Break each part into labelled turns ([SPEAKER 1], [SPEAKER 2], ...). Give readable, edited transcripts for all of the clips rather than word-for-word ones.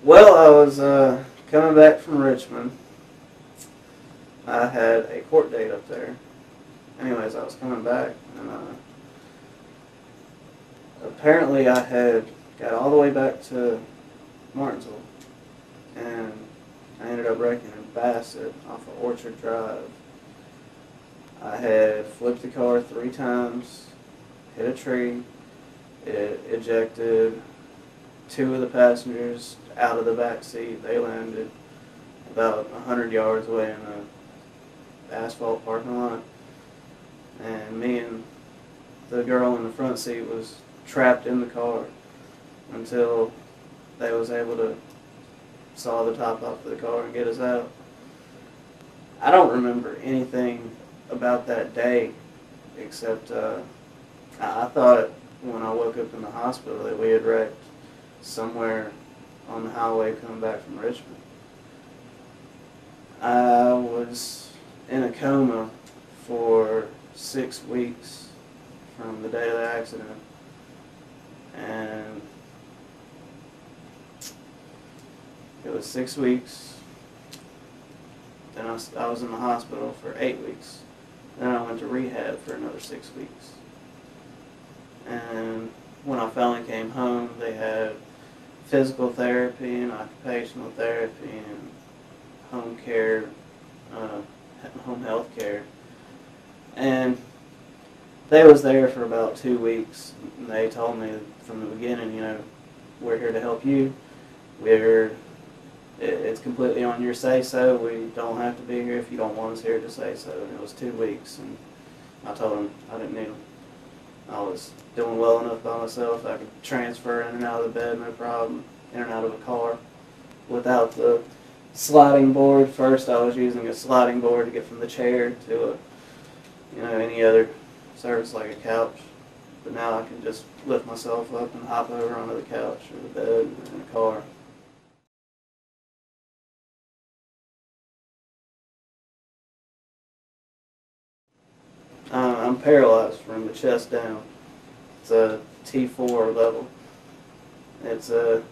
[SPEAKER 1] Well, I was coming back from Richmond. I had a court date up there. Anyways, I was coming back, and apparently I had got all the way back to Martinsville, and I ended up wrecking in VASAP off of Orchard Drive. I had flipped the car 3 times, hit a tree, it ejected 2 of the passengers out of the back seat. They landed about 100 yards away in the asphalt parking lot, and me and the girl in the front seat was trapped in the car until they was able to saw the top off of the car and get us out. I don't remember anything about that day except I thought when I woke up in the hospital that we had wrecked somewhere on the highway coming back from Richmond. I was in a coma for 6 weeks from the day of the accident, and it was 6 weeks. Then I was in the hospital for 8 weeks. Then I went to rehab for another 6 weeks. And when I finally came home, they had physical therapy and occupational therapy and home care, home health care. And they was there for about 2 weeks. And they told me from the beginning, you know, we're here to help you. It's completely on your say-so. We don't have to be here if you don't want us here to say so. And it was 2 weeks, and I told them I didn't need them. I was doing well enough by myself. I could transfer in and out of the bed, no problem, in and out of a car without the sliding board. First, I was using a sliding board to get from the chair to any other surface like a couch. But now I can just lift myself up and hop over onto the couch or the bed in the car. I'm paralyzed from the chest down. It's a T4 level. It's a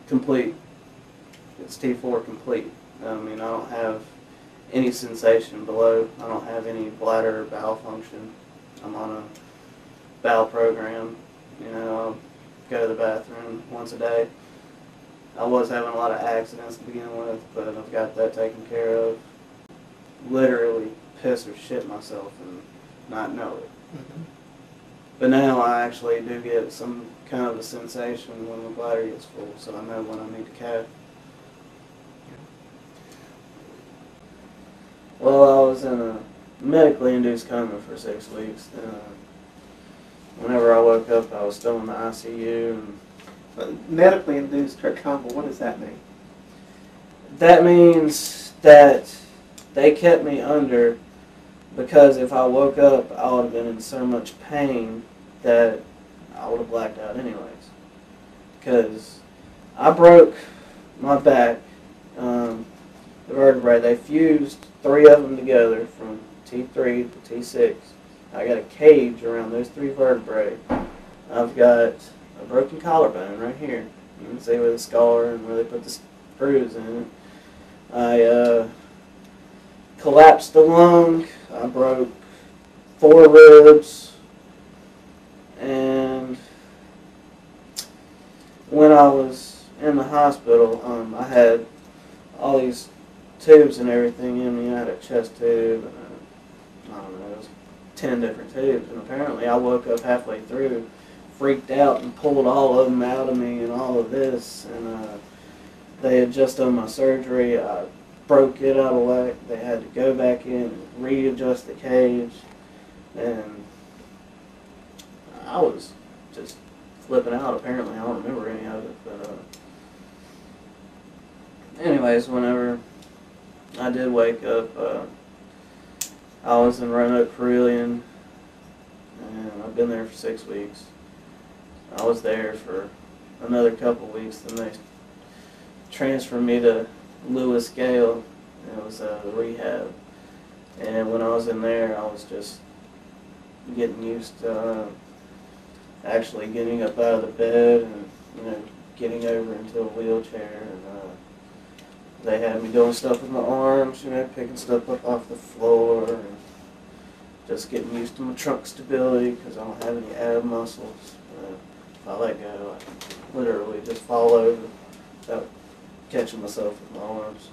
[SPEAKER 1] complete. It's T4 complete. I mean, I don't have any sensation below. I don't have any bladder or bowel function. I'm on a bowel program. You know, I'll go to the bathroom once a day. I was having a lot of accidents to begin with, but I've got that taken care of. Literally piss or shit myself and not know it. Mm-hmm. But now I actually do get some kind of a sensation when the bladder gets full, so I know when I need to cath. Well, I was in a medically induced coma for 6 weeks. Whenever I woke up, I was still in the ICU.
[SPEAKER 2] Medically induced coma, what does that mean?
[SPEAKER 1] That means that they kept me under because if I woke up, I would have been in so much pain that I would have blacked out anyways. Because I broke my back, the vertebrae. They fused 3 of them together from T3 to T6. I got a cage around those 3 vertebrae. I've got a broken collarbone right here. You can see where the scar and where they put the screws in it. I collapsed the lung. I broke 4 ribs. And when I was in the hospital, I had all these tubes and everything in me. I had a chest tube, and I don't know, it was 10 different tubes. And apparently I woke up halfway through, freaked out, and pulled all of them out of me and all of this. And they had just done my surgery. I broke it out of whack. They had to go back in and readjust the cage. And I was just flipping out, apparently. I don't remember any of it. But anyways, whenever I did wake up, I was in Roanoke, Carillion, and I've been there for 6 weeks. I was there for another couple weeks, then they transferred me to Lewis Gale. It was rehab, and when I was in there, I was just getting used to actually getting up out of the bed and getting over into a wheelchair, and they had me doing stuff with my arms, picking stuff up off the floor, and just getting used to my trunk stability because I don't have any ab muscles. If I let go, I can literally just fall over without catching myself with my arms.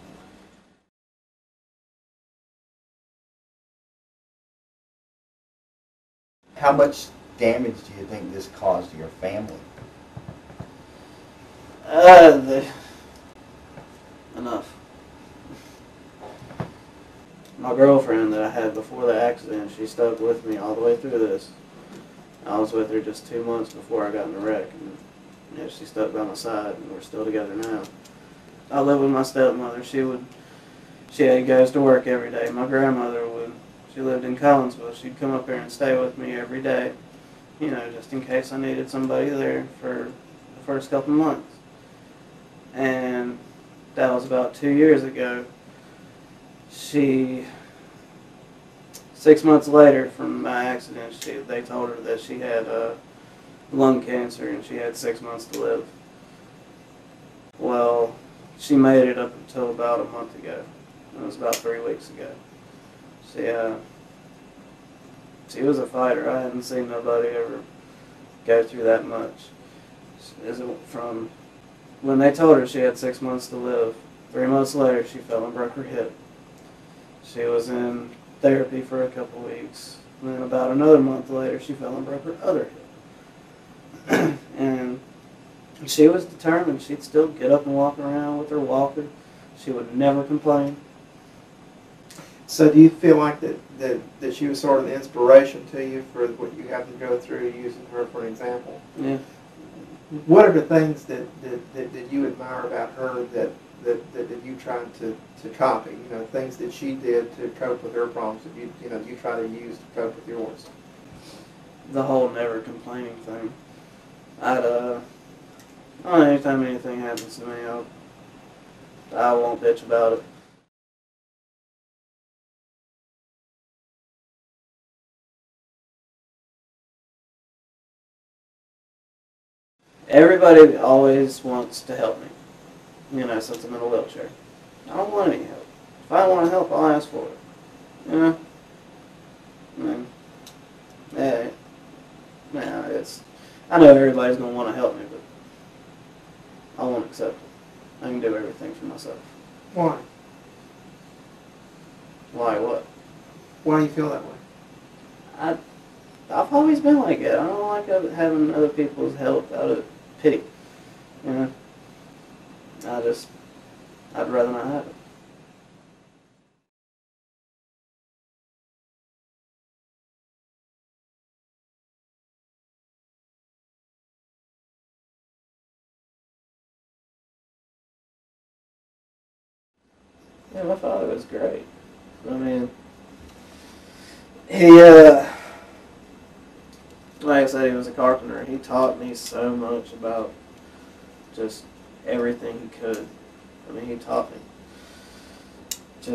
[SPEAKER 3] How much damage do you think this caused to your family?
[SPEAKER 1] Enough. My girlfriend that I had before the accident, she stuck with me all the way through this. I was with her just 2 months before I got in the wreck, and she stuck by my side, and we're still together now. I live with my stepmother. She goes to work every day. My grandmother she lived in Collinsville. She'd come up here and stay with me every day, just in case I needed somebody there for the first couple months. And that was about 2 years ago. 6 months later from my accident, they told her that she had lung cancer and she had 6 months to live. Well, she made it up until about a month ago. It was about 3 weeks ago. She was a fighter. I hadn't seen nobody ever go through that much. From when they told her she had 6 months to live, 3 months later she fell and broke her hip. She was in therapy for a couple weeks. And then about another month later she fell and broke her other hip. And she was determined she'd still get up and walk around with her walker. She would never complain.
[SPEAKER 2] So do you feel like that she was sort of the inspiration to you for what you had to go through, using her for an example?
[SPEAKER 1] Yeah.
[SPEAKER 2] What are the things that you admire about her that you tried to copy? Things that she did to cope with her problems that you try to use to cope with yours.
[SPEAKER 1] The whole never complaining thing. Anytime anything happens to me, I won't bitch about it. Everybody always wants to help me, since I'm in a wheelchair. I don't want any help. If I want help, I'll ask for it. I know everybody's going to want to help me, but I won't accept it. I can do everything for myself.
[SPEAKER 2] Why?
[SPEAKER 1] Why what?
[SPEAKER 2] Why do you feel that way?
[SPEAKER 1] I've always been like that. I don't like having other people's help out of pity. I'd rather not have it. Yeah, my father was great. I mean, he, like I said, he was a carpenter. He taught me so much about just everything he could. I mean, he taught me. I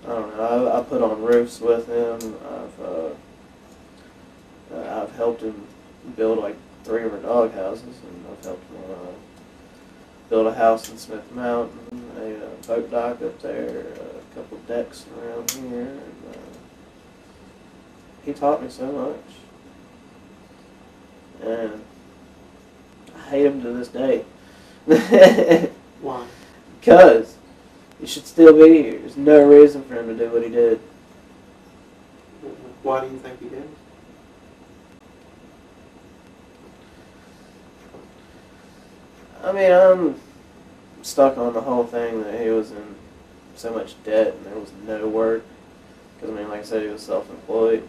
[SPEAKER 1] don't know, I put on roofs with him. I've helped him build like 3 of our dog houses, and I've helped him build a house in Smith Mountain, a boat dock up there, a couple decks around here, and he taught me so much. And I hate him to this day.
[SPEAKER 2] Why?
[SPEAKER 1] Because he should still be here. There's no reason for him to do what he did.
[SPEAKER 2] Why do you think he did?
[SPEAKER 1] I mean, I'm stuck on the whole thing that he was in so much debt and there was no work. Because, like I said, he was self-employed.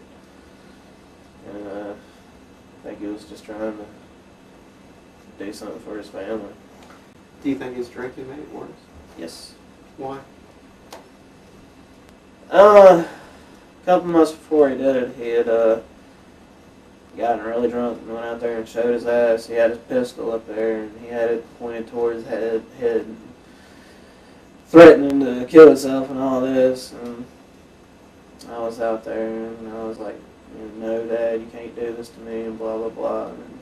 [SPEAKER 1] And I think he was just trying to do something for his family.
[SPEAKER 2] Do you think his drinking made it worse?
[SPEAKER 1] Yes.
[SPEAKER 2] Why?
[SPEAKER 1] A couple months before he did it, he had gotten really drunk and went out there and showed his ass. He had his pistol up there and he had it pointed toward his head threatening to kill himself and all this. And I was out there and I was like, no, Dad, you can't do this to me, and blah, blah, blah. And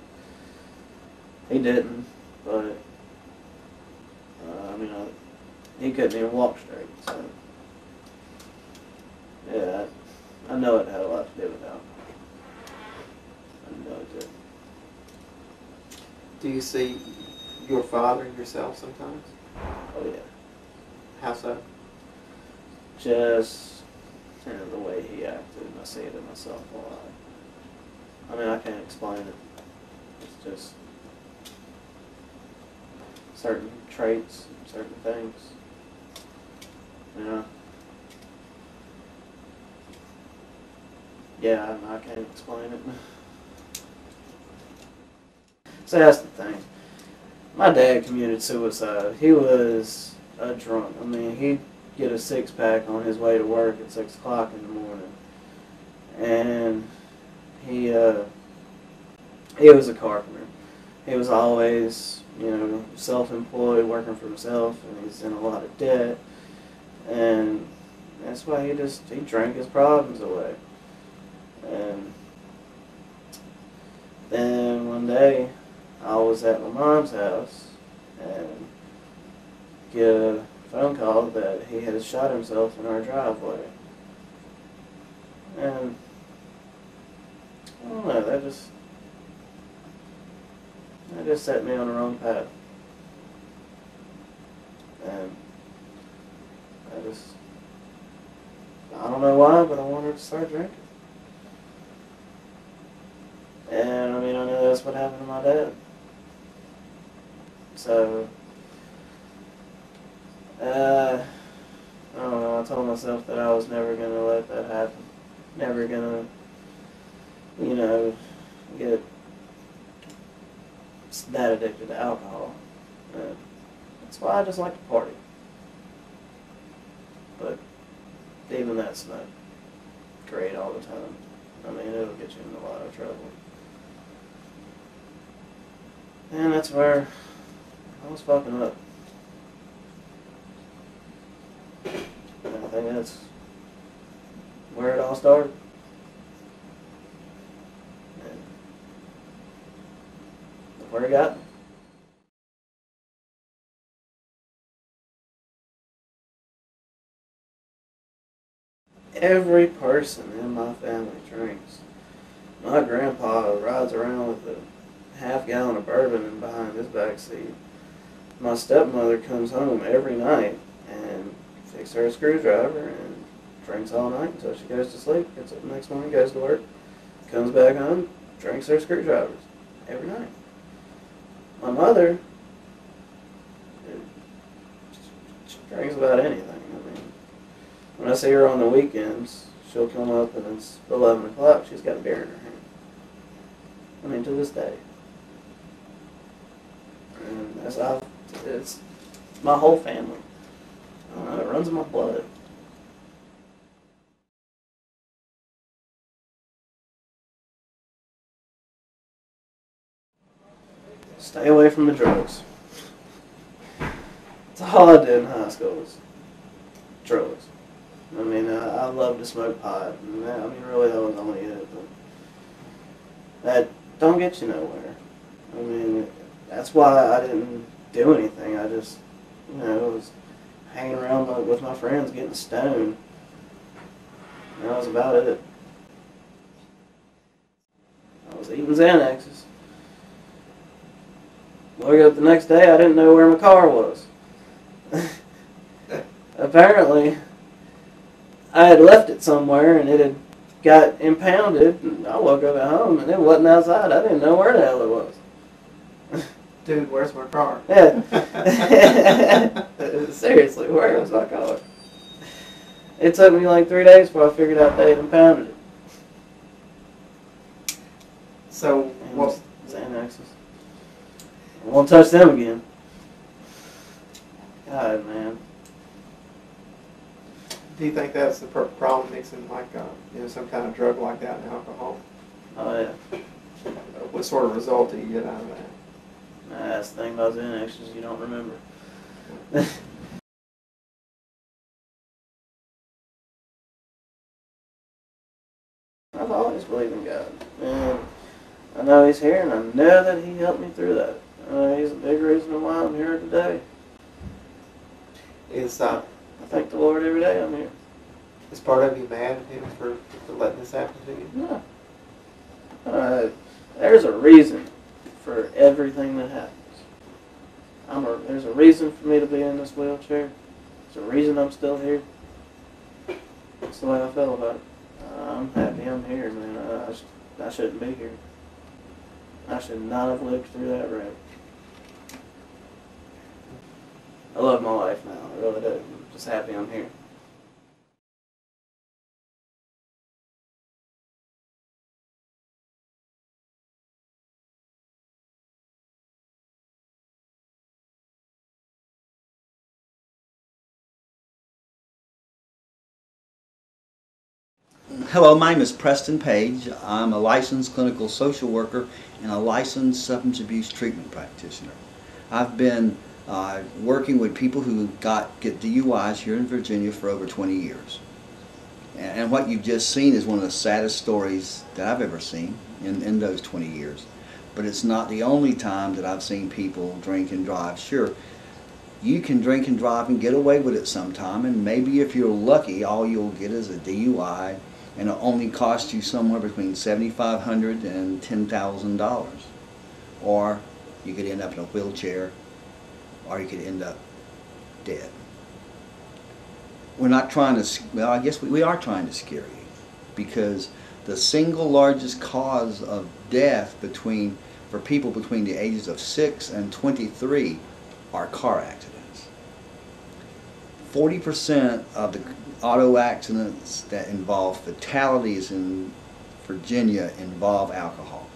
[SPEAKER 1] he didn't. but he couldn't even walk straight. So yeah, I know it had a lot to do with alcohol. I know it did.
[SPEAKER 2] Do you see your father and yourself sometimes?
[SPEAKER 1] Oh yeah.
[SPEAKER 2] How so?
[SPEAKER 1] Just the way he acted, I see it in myself a lot. I mean, I can't explain it. It's just certain traits, certain things. You know? Yeah, I can't explain it. So that's the thing. My dad committed suicide. He was a drunk. I mean, he'd get a six-pack on his way to work at 6 o'clock in the morning. And he was a carpenter. He was always, self-employed, working for himself, and he's in a lot of debt. And that's why he drank his problems away. And then one day, I was at my mom's house and get a phone call that he had shot himself in our driveway. And I don't know, that just set me on the wrong path. And I don't know why, but I wanted to start drinking. And I know that's what happened to my dad. So, I don't know, I told myself that I was never going to let that happen. Never going to, get that addicted to alcohol. That's why I just like to party. But even that's not great all the time. It'll get you in a lot of trouble. And that's where I was fucking up. And I think that's where it all started. And where it got me. Every person in my family drinks. My grandpa rides around with a half-gallon of bourbon in behind his back seat. My stepmother comes home every night and fixes her a screwdriver and drinks all night until she goes to sleep. Gets up the next morning, goes to work, comes back home, drinks her screwdrivers every night. My mother she drinks about anything. When I see her on the weekends, she'll come up and it's 11 o'clock, she's got a beer in her hand. To this day. And it's my whole family. I don't know, it runs in my blood. Stay away from the drugs. That's all I did in high school was drugs. I love to smoke pot. Really that was only it. But that don't get you nowhere. That's why I didn't do anything. I just, was hanging around with my friends getting stoned. And that was about it. I was eating Xanaxes. Woke up the next day, I didn't know where my car was. Apparently, I had left it somewhere and it had got impounded. And I woke up at home and it wasn't outside. I didn't know where the hell it was.
[SPEAKER 2] Dude, where's my car?
[SPEAKER 1] Yeah. Seriously, where was my car? It took me like 3 days before I figured out they had impounded it.
[SPEAKER 2] So, what?
[SPEAKER 1] Xanaxes. I won't touch them again. God, man.
[SPEAKER 2] Do you think that's the problem mixing some kind of drug like that and alcohol?
[SPEAKER 1] Oh, yeah.
[SPEAKER 2] What sort of result do you get out of that?
[SPEAKER 1] That's the thing about Xanaxes, you don't remember. I've always believed in God. And I know He's here, and I know that He helped me through that. He's a big reason why I'm here today.
[SPEAKER 2] I
[SPEAKER 1] Thank the Lord every day I'm here.
[SPEAKER 2] is part of you mad at him for letting this happen to you?
[SPEAKER 1] No. There's a reason for everything that happens. There's a reason for me to be in this wheelchair. There's a reason I'm still here. That's the way I feel about it. I'm happy I'm here, man. I shouldn't be here. I should not have lived through that wreck. I love my life now. I really do. I'm just happy I'm here.
[SPEAKER 4] Hello, my name is Preston Page. I'm a licensed clinical social worker and a licensed substance abuse treatment practitioner. I've been working with people who get DUIs here in Virginia for over 20 years. And what you've just seen is one of the saddest stories that I've ever seen in those 20 years. But it's not the only time that I've seen people drink and drive. Sure, you can drink and drive and get away with it sometime, and maybe if you're lucky, all you'll get is a DUI, and it'll only cost you somewhere between $7,500 and $10,000. Or you could end up in a wheelchair, or you could end up dead. We're not trying to, well, I guess we are trying to scare you, because the single largest cause of death for people between the ages of 6 and 23 are car accidents. 40% of the auto accidents that involve fatalities in Virginia involve alcohol.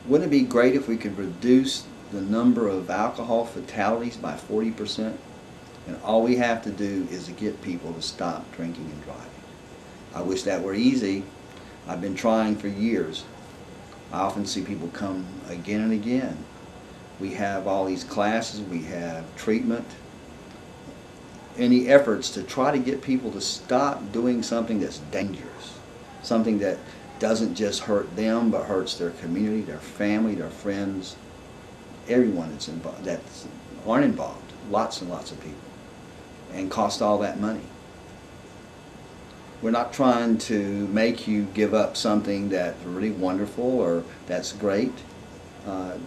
[SPEAKER 4] Wouldn't it be great if we could reduce the number of alcohol fatalities by 40%? And all we have to do is to get people to stop drinking and driving. I wish that were easy. I've been trying for years. I often see people come again and again. We have all these classes, we have treatment. Any efforts to try to get people to stop doing something that's dangerous, something that doesn't just hurt them but hurts their community, their family, their friends, everyone that's involved, that aren't involved, lots and lots of people, and cost all that money. We're not trying to make you give up something that's really wonderful or that's great.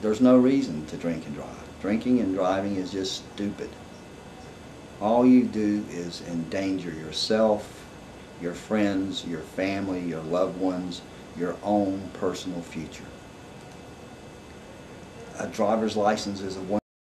[SPEAKER 4] There's no reason to drink and drive. Drinking and driving is just stupid. All you do is endanger yourself, your friends, your family, your loved ones, your own personal future. A driver's license is a